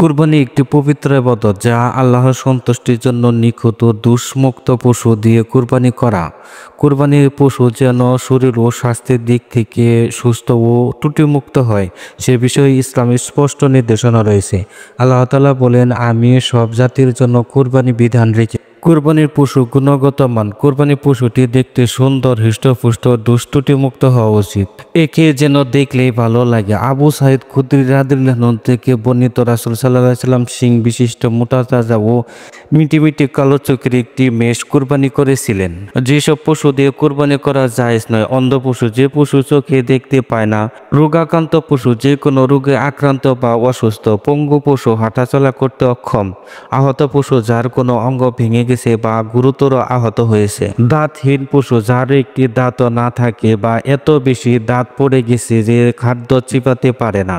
কুরবানি একটি পবিত্র ইবাদত যা আল্লাহর সন্তুষ্টির জন্য নিখুঁত ও দোষমুক্ত পশু দিয়ে কুরবানি করা। কুরবানির পশু যেন শরীর ও স্বাস্থ্যের দিক থেকে সুস্থ ও ত্রুটিমুক্ত হয় সে বিষয়ে ইসলামের স্পষ্ট নির্দেশনা রয়েছে। আল্লাহ তাআলা বলেন, আমি সব জাতির জন্য কুরবানি বিধান রেখে। কুরবানির পশু গুণগত মান। কুরবানির পশুটি দেখতে সুন্দর, হৃষ্টপুষ্ট, দুষ্টুটিমুক্ত হওয়া উচিত। একে যেন দেখলেই ভালো লাগে। আবু সাঈদ খুদরি রাদিয়াল্লাহু আনহু থেকে বর্ণিত, রাসূল সাল্লাল্লাহু আলাইহি ওয়াসাল্লাম শিং বিশিষ্ট মোটা তাজা ও মিটি কালো চোখের একটি মেষ কুরবানি করেছিলেন। যেসব পশু দিয়ে কুরবানি করা জায়েজ নয়: অন্ধ পশু, যে পশু চোখে দেখতে পায় না; রোগাক্রান্ত পশু, যে কোনো রোগে আক্রান্ত বা অসুস্থ; পঙ্গু পশু, হাঁটাচলা করতে অক্ষম; আহত পশু, যার কোনো অঙ্গ ভেঙে গেছে বা গুরুতর আহত হয়েছে; দাঁতহীন পশু, যার একটি দাঁতও না থাকে বা এত বেশি দাঁত পড়ে গেছে যে খাদ্য চিবাতে পারে না;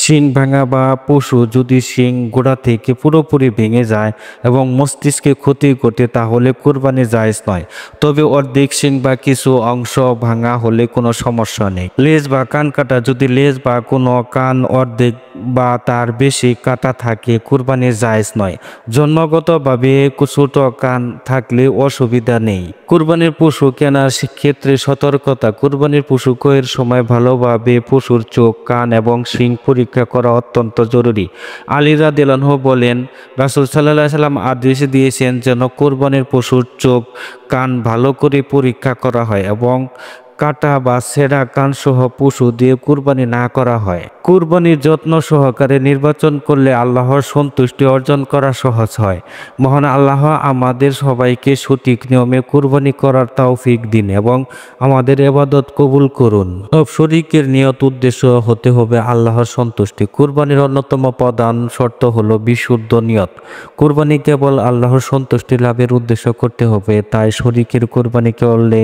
শিং ভাঙা বা পশু, যদি শিং গোড়া থেকে পুরোপুরি ভেঙে যায় এবং মস্তিষ্কে ক্ষতি ঘটে তাহলে কুরবানি জায়েজ নয়, তবে অর্ধেক শিং বা কিছু অংশ ভাঙা হলে কোনো সমস্যা নেই। লেজ বা কান কাটা, যদি লেজ বা কোনো কান অর্ধেক বা তার বেশি কাটা থাকে কুরবানি জায়েজ নয়। জন্মগতভাবে ছোট কান থাকলে অসুবিধা নেই। কুরবানির পশু কেনার ক্ষেত্রে সতর্কতা। কুরবানির পশু ক্রয়ের সময় ভালোভাবে পশুর চোখ, কান এবং শিং পরীক্ষা করা অত্যন্ত জরুরি। আলী রাদিয়াল্লাহু আনহু বলেন, রাসূল সাল্লাল্লাহু আলাইহি ওয়াসাল্লাম আদেশ দিয়েছেন যেন কুরবানির পশুর চোখ, কান ভালো করে পরীক্ষা করা হয় এবং কাটা বা ছেঁড়া কানসহ পশু দিয়ে কুরবানি না করা হয়। কুরবানির যত্ন সহকারে নির্বাচন করলে আল্লাহর সন্তুষ্টি অর্জন করা সহজ হয়। মহান আল্লাহ আমাদের সবাইকে সঠিক নিয়মে কুরবানি করার তৌফিক দিন এবং আমাদের ইবাদত কবুল করুন। সব শরীকের নিয়ত উদ্দেশ্য হতে হবে আল্লাহর সন্তুষ্টি। কুরবানির অন্যতম প্রধান শর্ত হলো বিশুদ্ধ নিয়ত। কুরবানি কেবল আল্লাহর সন্তুষ্টি লাভের উদ্দেশ্য করতে হবে, তাই শরীকের কুরবানি করলে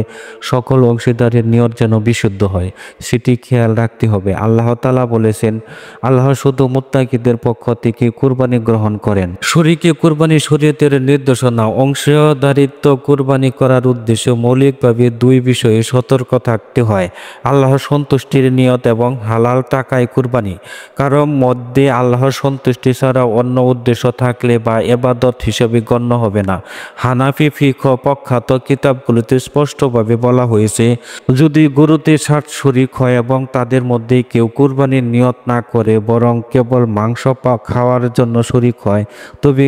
সকল অংশীদারের নিয়ত যেন বিশুদ্ধ হয় সেটি খেয়াল রাখতে হবে। আল্লাহ তাআলা বলেছেন, আল্লাহ শুধু মুত্তাকিদের পক্ষ থেকে কুরবানি গ্রহণ করেন। শরীকে কুরবানি শরীয়তের নির্দেশনা। অংশীদারিত্ব কুরবানি করার উদ্দেশ্যে মৌলিকভাবে দুই বিষয়ে সতর্ক থাকতে হয়: আল্লাহর সন্তুষ্টির নিয়ত এবং হালাল টাকায় কুরবানি। কারো মধ্যে আল্লাহর সন্তুষ্টি ছাড়া অন্য উদ্দেশ্য থাকলে বা ইবাদত হিসেবে গণ্য হবে না। হানাফি ফিকহ প্রখ্যাত কিতাবগুলোতে স্পষ্টভাবে বলা হয়েছে, যদি গরুতে ৬০ শরীক হয় এবং তাদের মধ্যে কেউ কুরবানির নিয়ত না করে বরং কেবল মাংস খাওয়ার জন্য শরীক হয়, তবে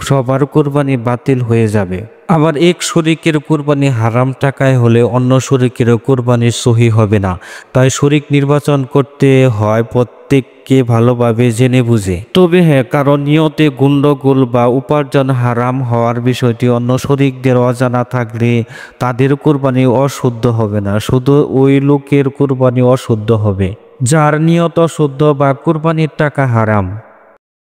সবার কুরবানি বাতিল হয়ে যাবে। আবার এক শরীকের কুরবানি হারাম টাকায় হলে অন্য শরীকের কুরবানি সহি হবে না। তাই শরীক নির্বাচন করতে হয় প্রত্যেককে ভালোভাবে জেনে বুঝে। তবে হ্যাঁ, কারণ নিয়তে গন্ডগোল বা উপার্জন হারাম হওয়ার বিষয়টি অন্য শরীকদের অজানা থাকলে তাদের কুরবানি অশুদ্ধ হবে না, শুধু ওই লোকের কুরবানি অশুদ্ধ হবে যার নিয়ত অশুদ্ধ বা কুরবানির টাকা হারাম।